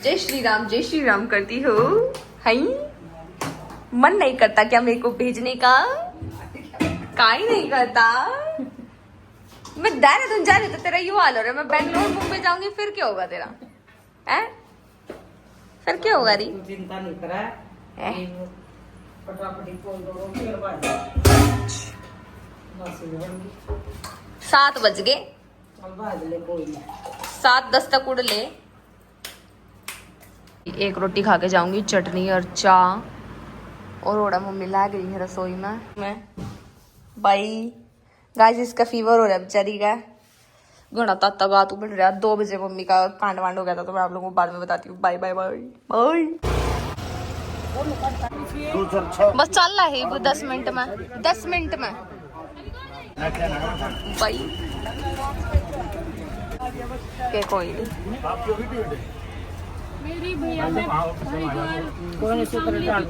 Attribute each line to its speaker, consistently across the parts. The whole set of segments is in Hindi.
Speaker 1: जय श्री राम करती हो। हई मन नहीं करता क्या मेरे को भेजने का? काहे नहीं करता? मैं देहरादून जा रही तो तेरा यू हाल हो रहा है। मैं बैंगलोर मुंबई जाऊंगी फिर क्या होगा तेरा? है फिर क्या होगा री?
Speaker 2: चिंता नहीं करा फटाफटी बोल दो फिर बात
Speaker 1: 7 बज गए।
Speaker 2: चल बाज ले कोई नहीं
Speaker 1: 7:10 तक उड़ ले। एक रोटी खा के जाऊंगी, चटनी और चाय। और ओड़ा मम्मी ला गई है रसोई में। मैं भाई गाइस इसका फीवर हो रहा है बेचारी का। घना ताता गातू बढ़ रहा है। 2 बजे मम्मी का कांड वांड हो गया था, तो मैं आप लोगों को बाद में बताती हूँ। Bye bye bye bye. बस चल रहा है 10 मिनट में 10 मिनट में भाई के कोई नहीं।
Speaker 3: मेरी भैया मैं हरिद्वार
Speaker 2: कोई से पर डाल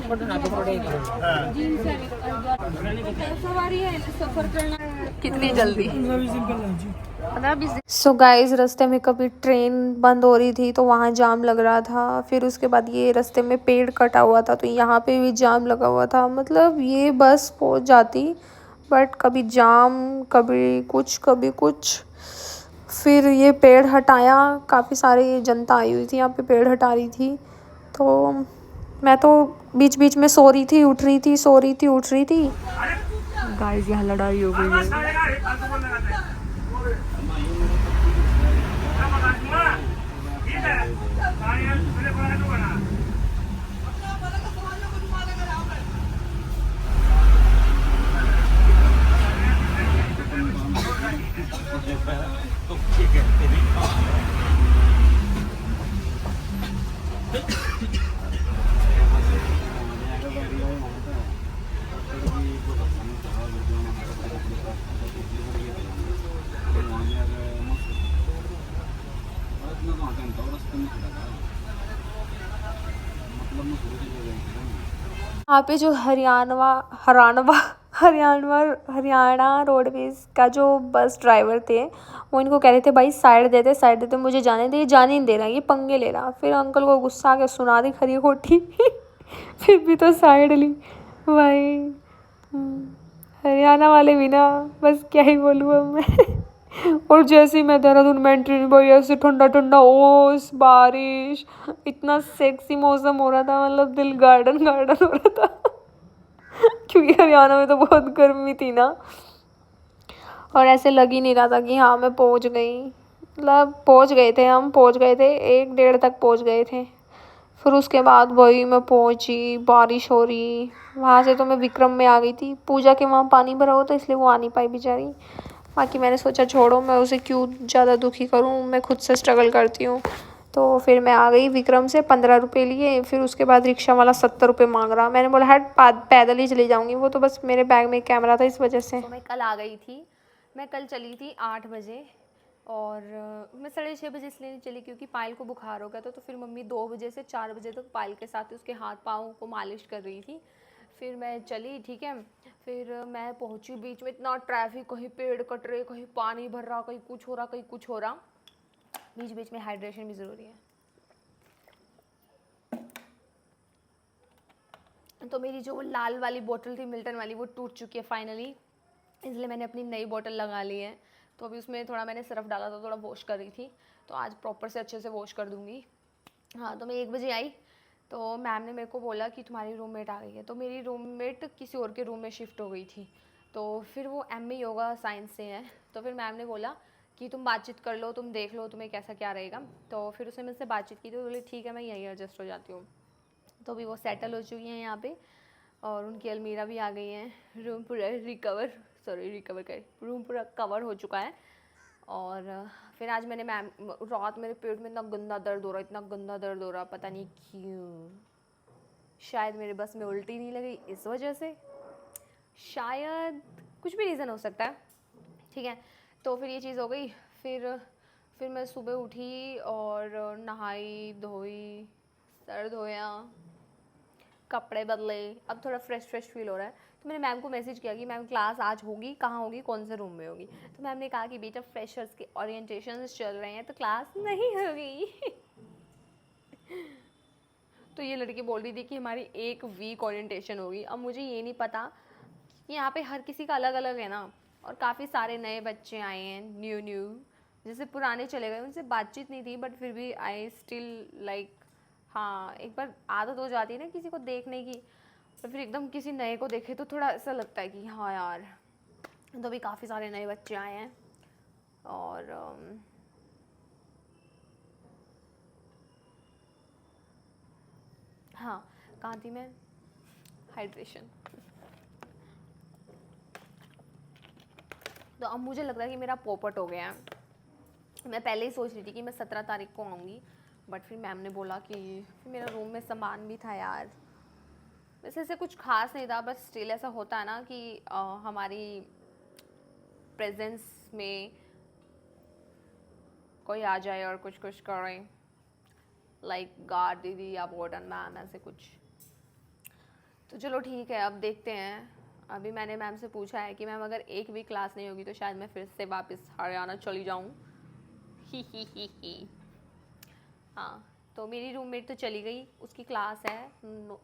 Speaker 2: पड़ना तो पड़ेगा
Speaker 3: जिन से सवारी है सफर करना
Speaker 1: कितनी जल्दी 15-20। सो गाइस रास्ते में कभी ट्रेन बंद हो रही थी तो वहाँ जाम लग रहा था। फिर उसके बाद ये रास्ते में पेड़ कटा हुआ था तो यहाँ पे भी जाम लगा हुआ था। मतलब ये बस पहुँच जाती बट कभी जाम कभी कुछ। फिर ये पेड़ हटाया। काफ़ी सारी जनता आई हुई थी यहाँ पे, पेड़ हटा रही थी। तो मैं तो बीच बीच में सो रही थी उठ रही थी, सो रही थी उठ रही थी। गाइस यहाँ लड़ाई हो गई है। यहाँ पे जो हरियाणा रोडवेज का जो बस ड्राइवर थे वो इनको कह रहे थे भाई साइड देते मुझे जाने दे। जाने नहीं दे रहा, ये पंगे ले रहा। फिर अंकल को गुस्सा आ गया, सुना दी खरी खोटी। फिर भी तो साइड ली भाई। हरियाणा वाले भी ना, बस क्या ही बोलूँ अब मैं। और जैसे ही मैं देहरादून में एंट्री हुई भाई ऐसे ठंडा ठंडा ओस बारिश, इतना सेक्सी मौसम हो रहा था। मतलब दिल गार्डन हो रहा था। क्योंकि हरियाणा में तो बहुत गर्मी थी ना, और ऐसे लग ही नहीं रहा था कि हाँ मैं पहुंच गई। मतलब पहुंच गए थे 1-1:30 तक पहुंच गए थे। फिर उसके बाद वही मैं पहुंची, बारिश हो रही। वहाँ से तो मैं विक्रम में आ गई थी। पूजा के वहाँ पानी भरा हुआ था इसलिए वो आ नहीं पाई बेचारी। बाकी मैंने सोचा छोड़ो, मैं उसे क्यों ज़्यादा दुखी करूँ, मैं खुद से स्ट्रगल करती हूँ। तो फिर मैं आ गई विक्रम से। 15 रुपये लिए। फिर उसके बाद रिक्शा वाला 70 रुपये मांग रहा। मैंने बोला हट पैदल ही चली जाऊँगी। वो तो बस मेरे बैग में कैमरा था इस वजह से। तो मैं कल आ गई थी। मैं कल चली थी 8 बजे और मैं 6:30 बजे इसलिए नहीं चली क्योंकि पायल को बुखार हो गया था। तो फिर मम्मी 2 बजे से 4 बजे तक पायल के साथ उसके हाथ पाँव को मालिश कर रही थी। फिर मैं चली, ठीक है। फिर मैं पहुंची, बीच में इतना ट्रैफिक, कहीं पेड़ कट रहे, कहीं पानी भर रहा, कहीं कुछ हो रहा कहीं कुछ हो रहा। बीच बीच में हाइड्रेशन भी ज़रूरी है। तो मेरी जो लाल वाली बोतल थी मिल्टन वाली वो टूट चुकी है फाइनली, इसलिए मैंने अपनी नई बोतल लगा ली है। तो अभी उसमें थोड़ा मैंने सरफ डाला था, थोड़ा वॉश कर रही थी। तो आज प्रॉपर से अच्छे से वॉश कर दूँगी। हाँ, तो मैं 1 बजे आई तो मैम ने मेरे को बोला कि तुम्हारी रूममेट आ गई है। तो मेरी रूममेट किसी और के रूम में शिफ्ट हो गई थी। तो फिर वो MA योगा साइंस से है। तो फिर मैम ने बोला कि तुम बातचीत कर लो, तुम देख लो तुम्हें कैसा क्या रहेगा। तो फिर उसने मुझसे बातचीत की तो बोले ठीक है मैं यहीं एडजस्ट हो जाती हूँ। तो अभी वो सेटल हो चुकी हैं यहाँ पे और उनकी अलमीरा भी आ गई है। रूम पूरा रूम पूरा कवर हो चुका है। और फिर आज मैंने मैम रात मेरे पेट में इतना गंदा दर्द हो रहा, पता नहीं क्यों। शायद मेरे बस में उल्टी नहीं लगी इस वजह से, शायद कुछ भी रीज़न हो सकता है, ठीक है। तो फिर ये चीज़ हो गई। फिर मैं सुबह उठी और नहाई धोई, सर धोया, कपड़े बदले, अब थोड़ा फ्रेश फील हो रहा है। तो मैंने मैम को मैसेज किया कि मैम क्लास आज होगी, कहाँ होगी, कौन से रूम में होगी। तो मैम ने कहा कि बेटा फ्रेशर्स के ओरिएंटेशन चल रहे हैं तो क्लास नहीं होगी। तो ये लड़की बोल रही थी कि हमारी 1 वीक ओरिएंटेशन होगी। अब मुझे ये नहीं पता कि यहाँ पे हर किसी का अलग अलग है ना, और काफ़ी सारे नए बच्चे आए हैं, न्यू जैसे पुराने चले गए, उनसे बातचीत नहीं थी, बट फिर भी आई स्टिल लाइक, हाँ एक बार आदत हो जाती है ना किसी को देखने की, तो फिर एकदम किसी नए को देखे तो थोड़ा ऐसा लगता है कि हाँ यार। तो अभी काफ़ी सारे नए बच्चे आए हैं और हाँ, कहाँ थी मैं? हाइड्रेशन। तो अब मुझे लग रहा है कि मेरा पोपट हो गया है। मैं पहले ही सोच रही थी कि मैं 17 तारीख को आऊँगी, बट फिर मैम ने बोला कि फिर मेरा रूम में सामान भी था यार। वैसे ऐसे कुछ खास नहीं था, बस स्टिल ऐसा होता है ना कि हमारी प्रेजेंस में कोई आ जाए और कुछ कुछ करे, लाइक गार्ड दीदी या वार्डन मैम, ऐसे कुछ। तो चलो ठीक है, अब देखते हैं। अभी मैंने मैम से पूछा है कि मैम अगर 1 वीक क्लास नहीं होगी तो शायद मैं फिर से वापस हरियाणा चली जाऊँ। ही। हाँ, तो मेरी रूममेट तो चली गई, उसकी क्लास है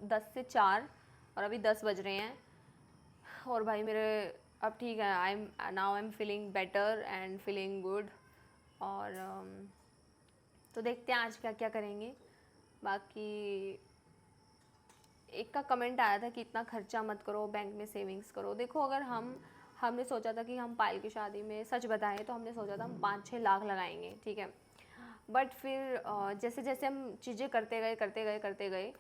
Speaker 1: 10 से 4 और अभी 10 बज रहे हैं। और भाई मेरे अब ठीक है, I am feeling better and feeling good. और तो देखते हैं आज क्या क्या करेंगे। बाकी एक का कमेंट आया था कि इतना खर्चा मत करो, बैंक में सेविंग्स करो। देखो अगर हमने सोचा था कि हम पायल की शादी में, सच बताएं तो हमने सोचा था हम 5-6 लाख लगाएंगे, ठीक है। बट फिर जैसे जैसे हम चीज़ें करते गए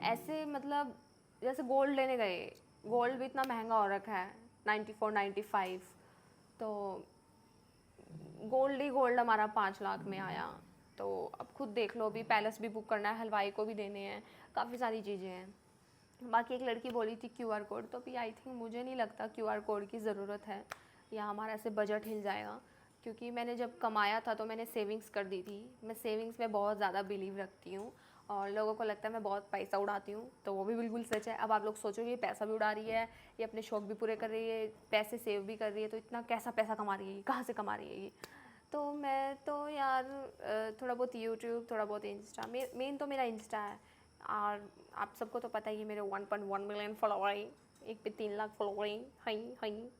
Speaker 1: ऐसे, मतलब जैसे गोल्ड लेने गए, गोल्ड भी इतना महंगा हो रखा है 94-95, तो गोल्ड ही गोल्ड हमारा 5 लाख में आया। तो अब खुद देख लो, अभी पैलेस भी बुक करना है, हलवाई को भी देने हैं, काफ़ी सारी चीज़ें हैं। बाकी एक लड़की बोली थी QR कोड, तो अभी आई थिंक मुझे नहीं लगता QR कोड की ज़रूरत है, या हमारा ऐसे बजट हिल जाएगा। क्योंकि मैंने जब कमाया था तो मैंने सेविंग्स कर दी थी। मैं सेविंग्स में बहुत ज़्यादा बिलीव रखती हूँ और लोगों को लगता है मैं बहुत पैसा उड़ाती हूँ, तो वो भी बिल्कुल सच है। अब आप लोग सोचोगे ये पैसा भी उड़ा रही है, ये अपने शौक भी पूरे कर रही है, पैसे सेव भी कर रही है, तो इतना कैसा पैसा कमा रही है, कहाँ से कमा रही है ये। तो मैं तो यार थोड़ा बहुत यूट्यूब, थोड़ा बहुत इंस्टा, मेन तो मेरा इंस्टा है। और आप सबको तो पता ही है मेरे 1.1 मिलियन फॉलोवर हैं, 1 पे 3 लाख फॉलोवर हैं।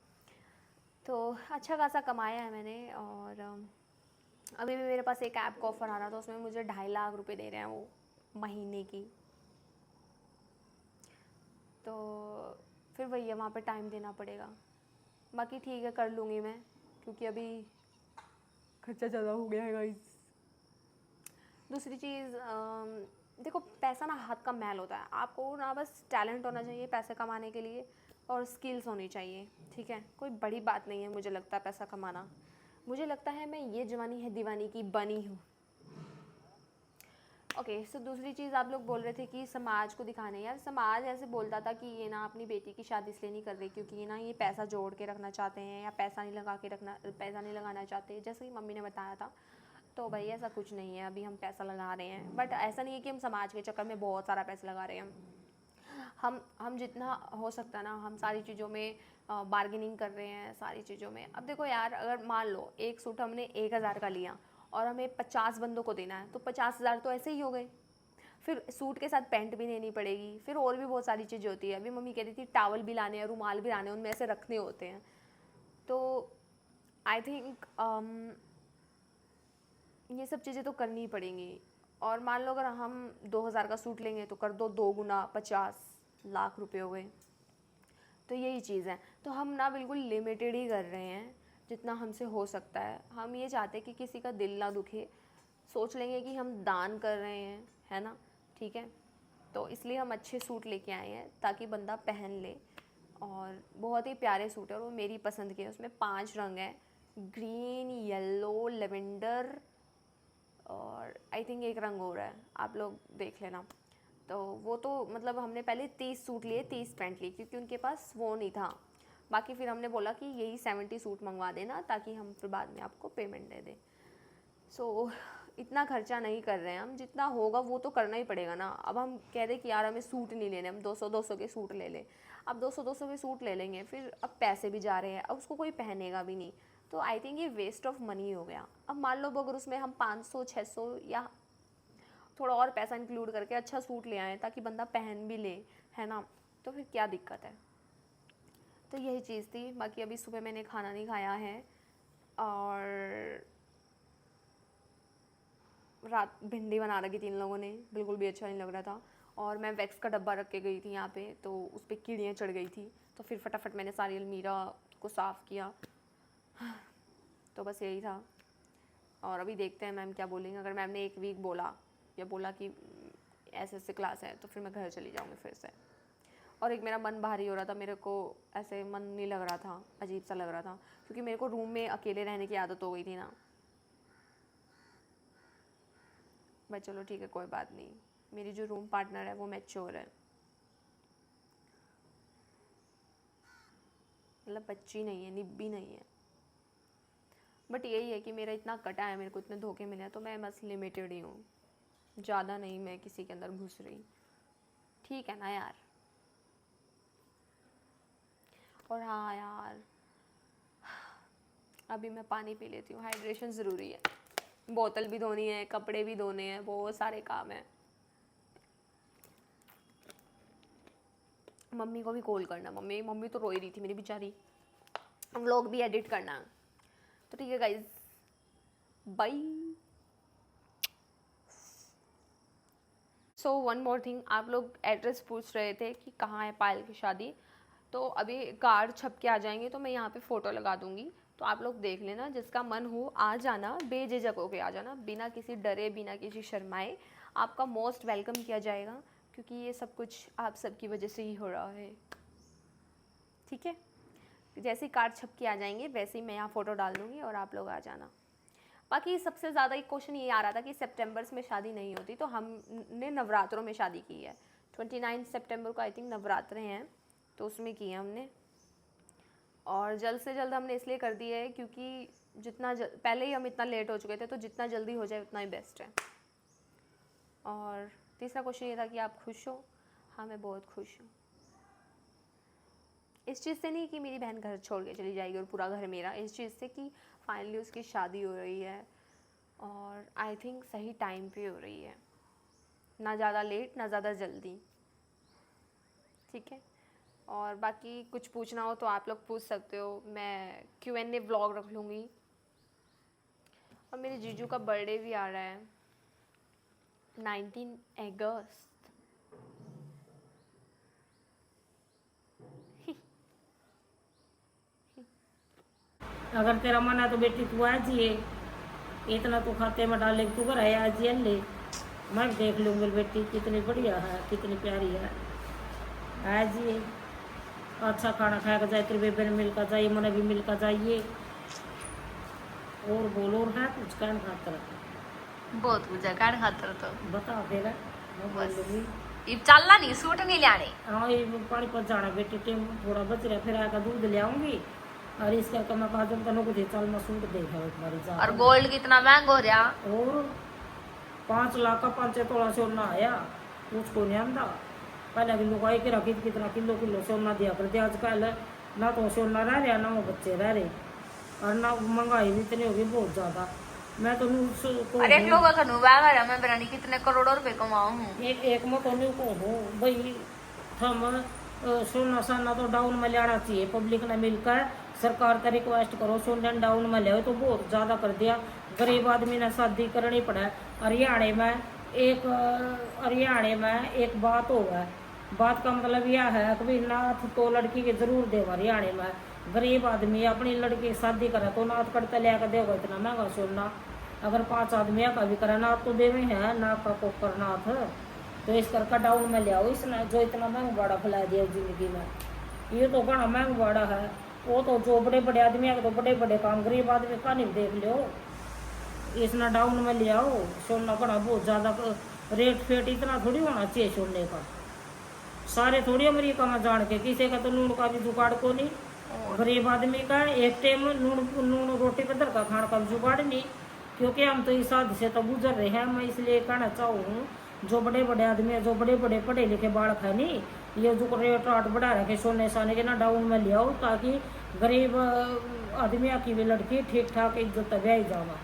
Speaker 1: तो अच्छा खासा कमाया है मैंने। और अभी भी मेरे पास एक ऐप का ऑफ़र आ रहा था, उसमें मुझे 2.5 लाख रुपए दे रहे हैं वो महीने की। तो फिर वही है, वहाँ पे टाइम देना पड़ेगा। बाकी ठीक है, कर लूँगी मैं, क्योंकि अभी खर्चा ज़्यादा हो गया है गाइस। दूसरी चीज़, देखो पैसा ना हाथ का मैल होता है। आपको ना बस टैलेंट होना चाहिए पैसे कमाने के लिए, और स्किल्स होनी चाहिए, ठीक है। कोई बड़ी बात नहीं है मुझे लगता है पैसा कमाना। मुझे लगता है मैं ये जवानी है दीवानी की बनी हूँ। ओके, सो दूसरी चीज़ आप लोग बोल रहे थे कि समाज को दिखाने, यार समाज ऐसे बोलता था कि ये ना अपनी बेटी की शादी इसलिए नहीं कर रही क्योंकि ये ना ये पैसा जोड़ के रखना चाहते हैं, या पैसा नहीं लगाना चाहते, जैसे कि मम्मी ने बताया था। तो भाई ऐसा कुछ नहीं है, अभी हम पैसा लगा रहे हैं, बट ऐसा नहीं है कि हम समाज के चक्कर में बहुत सारा पैसा लगा रहे हैं। हम जितना हो सकता है ना, हम सारी चीज़ों में बार्गेनिंग कर रहे हैं, सारी चीज़ों में। अब देखो यार, अगर मान लो एक सूट हमने 1,000 का लिया और हमें 50 बंदों को देना है, तो 50,000 तो ऐसे ही हो गए। फिर सूट के साथ पैंट भी लेनी पड़ेगी, फिर और भी बहुत सारी चीज़ें होती है। अभी मम्मी कह रही थी टावल भी लाने हैं, रुमाल भी लाने हैं, उनमें ऐसे रखने होते हैं। तो आई थिंक ये सब चीज़ें तो करनी ही पड़ेंगी। और मान लो अगर हम 2,000 का सूट लेंगे तो कर दो 2 गुना, 50 लाख रुपए हो गए। तो यही चीज़ है। तो हम ना बिल्कुल लिमिटेड ही कर रहे हैं जितना हमसे हो सकता है। हम ये चाहते हैं कि किसी का दिल ना दुखे, सोच लेंगे कि हम दान कर रहे हैं, है ना, ठीक है। तो इसलिए हम अच्छे सूट लेके आए हैं ताकि बंदा पहन ले। और बहुत ही प्यारे सूट है और वो मेरी पसंद के हैं। उसमें 5 रंग हैं, ग्रीन, येलो, लेवेंडर, और आई थिंक एक रंग और है, आप लोग देख लेना। तो वो तो मतलब हमने पहले 30 सूट लिए, 30 पैंट ली, क्योंकि उनके पास वो नहीं था। बाकी फिर हमने बोला कि यही 70 सूट मंगवा देना ताकि हम फिर बाद में आपको पेमेंट दे दें। सो इतना खर्चा नहीं कर रहे हैं हम, जितना होगा वो तो करना ही पड़ेगा ना। अब हम कह दें कि यार हमें सूट नहीं लेने, हम 200-200 के सूट ले लें। अब 200-200 के सूट ले लेंगे, फिर अब पैसे भी जा रहे हैं, अब उसको कोई पहनेगा भी नहीं, तो आई थिंक ये वेस्ट ऑफ मनी हो गया। अब मान लो अगर उसमें हम 500, 600 या थोड़ा और पैसा इंक्लूड करके अच्छा सूट ले आएँ ताकि बंदा पहन भी ले, है ना, तो फिर क्या दिक्कत है। तो यही चीज़ थी। बाकी अभी सुबह मैंने खाना नहीं खाया है और रात भिंडी बना रखी थी इन लोगों ने, बिल्कुल भी अच्छा नहीं लग रहा था। और मैं वैक्स का डब्बा रख के गई थी यहाँ पे, तो उस पर कीड़ियाँ चढ़ गई थी, तो फिर फटाफट मैंने सारी अलमीरा को साफ़ किया। तो बस यही था। और अभी देखते हैं मैम क्या बोलेंगे। अगर मैम ने 1 वीक बोला या बोला कि ऐसे ऐसे क्लास है तो फिर मैं घर चली जाऊँगी फिर से। और एक मेरा मन भारी हो रहा था, मेरे को ऐसे मन नहीं लग रहा था, अजीब सा लग रहा था, क्योंकि मेरे को रूम में अकेले रहने की आदत हो गई थी ना। भाई चलो ठीक है, कोई बात नहीं। मेरी जो रूम पार्टनर है वो मैच्योर है, मतलब बच्ची नहीं है, निब्बी नहीं है। बट यही है कि मेरा इतना कटा है, मेरे को इतने धोखे मिले हैं, तो मैं बस लिमिटेड ही हूँ, ज़्यादा नहीं मैं किसी के अंदर घुस रही। ठीक है ना यार। और हाँ यार, अभी मैं पानी पी लेती हूँ, हाइड्रेशन ज़रूरी है। बोतल भी धोनी है, कपड़े भी धोने हैं, बहुत सारे काम हैं। मम्मी को भी कॉल करना, मम्मी तो रो ही रही थी मेरी बेचारी। व्लॉग भी एडिट करना। तो ठीक है guys, bye. So one more thing, आप लोग एड्रेस पूछ रहे थे कि कहाँ है पायल की शादी। तो अभी कार्ड छप के आ जाएंगे तो मैं यहाँ पे फ़ोटो लगा दूँगी, तो आप लोग देख लेना। जिसका मन हो आ जाना, बेझिझक होके आ जाना, बिना किसी डरे, बिना किसी शर्माए। आपका मोस्ट वेलकम किया जाएगा, क्योंकि ये सब कुछ आप सबकी वजह से ही हो रहा है। ठीक है, जैसे ही कार्ड छप के आ जाएंगे वैसे ही मैं यहाँ फ़ोटो डाल दूँगी और आप लोग आ जाना। बाकी सबसे ज़्यादा एक क्वेश्चन ये आ रहा था कि सितंबर में शादी नहीं होती, तो हमने नवरात्रों में शादी की है। 29 सितंबर को आई थिंक नवरात्रे हैं, तो उसमें की है हमने। और जल्द से जल्द हमने इसलिए कर दी है क्योंकि जितना पहले ही हम इतना लेट हो चुके थे, तो जितना जल्दी हो जाए उतना ही बेस्ट है। और तीसरा क्वेश्चन ये था कि आप खुश हो। हाँ, मैं बहुत खुश हूँ। इस चीज़ से नहीं कि मेरी बहन घर छोड़ के चली जाएगी और पूरा घर मेरा, इस चीज़ से कि फाइनली उसकी शादी हो रही है और आई थिंक सही टाइम पे हो रही है, ना ज़्यादा लेट ना ज़्यादा जल्दी। ठीक है, और बाकी कुछ पूछना हो तो आप लोग पूछ सकते हो, मैं Q&A व्लॉग रख लूँगी। और मेरे जीजू का बर्थडे भी आ रहा है 19 अगस्त।
Speaker 2: अगर तेरा मन है तो बेटी तू आ जिए, इतना तो खाते में डाले तू घर आ जिए ले, मैं देख लूँगी बेटी कितनी बढ़िया है, कितनी प्यारी है। आ जिए, अच्छा खाना खाया जाए, तेरे बेबे ने मिलकर जाइए, मन भी मिलकर जाइए। और बोलो, और है कुछ कहना खातर?
Speaker 3: बहुत कुछ है काट खातर तो
Speaker 2: बता देगा, मैं बोल दूँगी।
Speaker 3: इब चलना नहीं, सूट नहीं लाने।
Speaker 2: हाँ, ये पानी पर जाना बेटी, टाइम थोड़ा बच रहा, फिर आकर दूध ले आऊँगी। और इसका कमा काजल का नौकरी चल मैं सूट देखा एक बारी जा।
Speaker 3: और गोल्ड कितना महंगा हो रहा।
Speaker 2: और 5 लाख का 5 तोला सोना आया, उसको नहीं आंदा। पहले किलो का एक रखी कितना किलो सोना दिया करते, आजकल ना तो सोना रह रहा ना वो बच्चे रह रहे, और ना महंगाई भी इतनी होगी बहुत ज़्यादा। मैं तो
Speaker 3: अरे एक लोग का नुबा मैं बरानी कितने करोड़ों रुपए कमाऊं हूँ।
Speaker 2: एक मैं तो को हूँ भाई, थम सोना साना तो डाउन में लेना चाहिए। पब्लिक ने मिलकर सरकार का रिक्वेस्ट करो, सोना डाउन में ले, तो बहुत ज़्यादा कर दिया। गरीब आदमी ने शादी करनी पड़ा। हरियाणा में एक बात होगा, बात का मतलब यह है कि नाथ तो लड़की के जरूर दे। हरियाणा में गरीब आदमी अपनी लड़की की शादी करे तो नाथ करते लिया देगा इतना महंगा सोना। अगर 5 आदमी का भी करे नाथ तो देवे है, ना का कोकर नाथ। तो इस करके डाउन में ले आओ, इसने जो इतना महंगा बाड़ा फैला दिया जिंदगी में, ये तो बड़ा महंगा बाड़ा है। वो तो जो बड़े बड़े आदमी है तो बड़े बड़े काम, गरीब आदमी का नहीं देख लो। इसना डाउन में ले आओ सोना, बड़ा बहुत ज़्यादा रेट फेट इतना थोड़ी होना चाहिए सोने का। सारे थोड़ी अमेरिका में जान के, किसी का तो नून का भी जुगाड़ को नहीं। गरीब आदमी का एक टाइम नून रोटी पत्थर का खाने का जुगाड़ नहीं, क्योंकि हम तो इस हाथ से तो गुजर रहे हैं। मैं इसलिए कहना चाहूँ, जो बड़े बड़े आदमी है, जो बड़े बड़े पढ़े लिखे बालक है नहीं, ये जो रेट राट बढ़ा रखे सोने साने के ना डाउन में ले आओ, ताकि गरीब आदमी की भी लड़की ठीक ठाक इज्जत ब्याई जावा।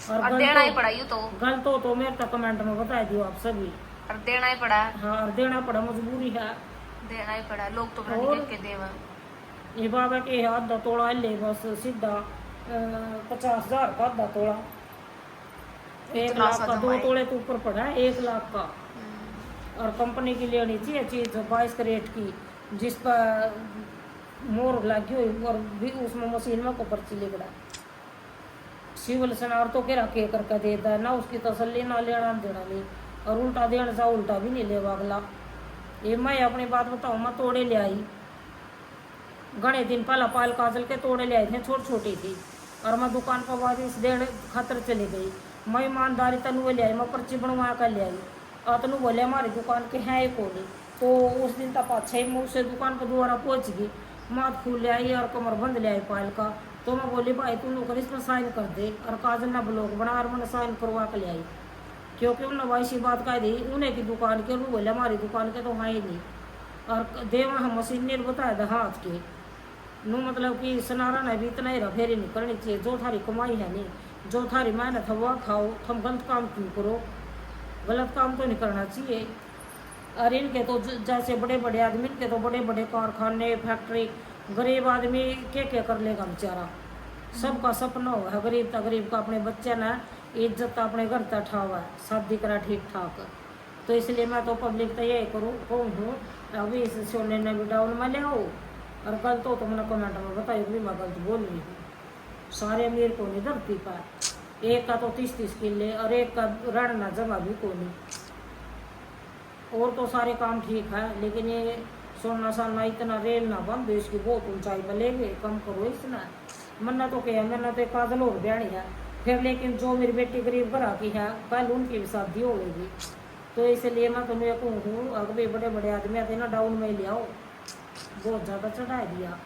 Speaker 3: और देना ही पड़ा यूं तो।
Speaker 2: गलत हो तो मेरे तक कमेंट में बता दियो आप सभी।
Speaker 3: और देना ही पड़ा।
Speaker 2: हाँ, और देना पड़ा, मजबूरी है।
Speaker 3: देना ही पड़ा, लोग तो
Speaker 2: और
Speaker 3: देख के देवा।
Speaker 2: ये बाबा के आधा तोड़ा ले बस सीधा 50,000 का आधा तोड़ा, 1 लाख का 2 तोड़े तो ऊपर पड़ा है 1 लाख का। और कंपनी की लेनी चाहिए चीज 22 कैरेट की, जिस पर मोर लगी हुई और भी उसमें मशीन में को पर्ची लिखड़ा सिविल सनार तो के रखे करके देता है ना, उसकी तसल्ली ना लेना देना नहीं, और उल्टा देने से उल्टा भी नहीं लेवा अगला। ये मैं अपनी बात बताऊँ, मैं तोड़े ले आई घने दिन पहला पाल काजल के तोड़े ले आए थे, छोटी छोटी थी, और मैं दुकान पर बाद इस डेढ़ खतर चली गई। मैं ईमानदारी तनु ले आई, मैं पर्ची बनवा कर ले आई, और तनु बोले हमारी दुकान के हैं एक होली। तो उस दिन तक 5-6 मैं उससे दुकान पर दोबारा पहुँच गई, माथ फूल ले आई और कमर बंद ले आई पायल का। तो मैं बोली भाई तू लोग इसमें साइन कर दे, और काजल ने ब्लॉक बना और मैंने साइन करवा के ले आई, क्योंकि उन्होंने वैसी बात कह दी उन्हें की दुकान के, बोले हमारी दुकान के तो है ही नहीं। और देव हम मशीन ने बताया था हाथ के नू, मतलब कि सनारा ने भी इतना ही रफेरी नहीं करनी चाहिए। जो थारी कमाई है नहीं, जो थारी मेहनत है वह खाओ, तुम गलत काम क्यों करो, गलत काम तो नहीं करना चाहिए। और इनके तो जैसे बड़े बड़े आदमी के तो बड़े बड़े कारखाने फैक्ट्री, गरीब आदमी क्या कर लेगा बेचारा। सबका सपना हुआ है गरीब गरीब का अपने बच्चे ने इज्जत अपने घर तक ठावा है, शादी करा ठीक ठाक। तो इसलिए मैं तो पब्लिक तो यही कहूँ अभी इस सोने ने भी डाउन में ले आओ, और गलत हो तो मैंने कमेंट में बताइए भी मैं गलत बोल रही हूँ। सारे अमीर को नहीं धरती पाए, एक का तो 30-30 किले और एक का रहना जगह भी को नहीं, और तो सारे काम ठीक है, लेकिन ये सोना साना इतना रेल ना बंद देश की बहुत ऊंचाई पर ले गए, कम करो इसना। मन्ना तो क्या, मैंने तो एक काजल और ब्याणी है फिर, लेकिन जो मेरी बेटी गरीब घर की है कल उनकी भी शादी हो गई। तो इसलिए मैं तुम्हें कहूँ अगर बड़े बड़े आदमी आते ना डाउन में ले आओ, बहुत ज़्यादा चढ़ा दिया।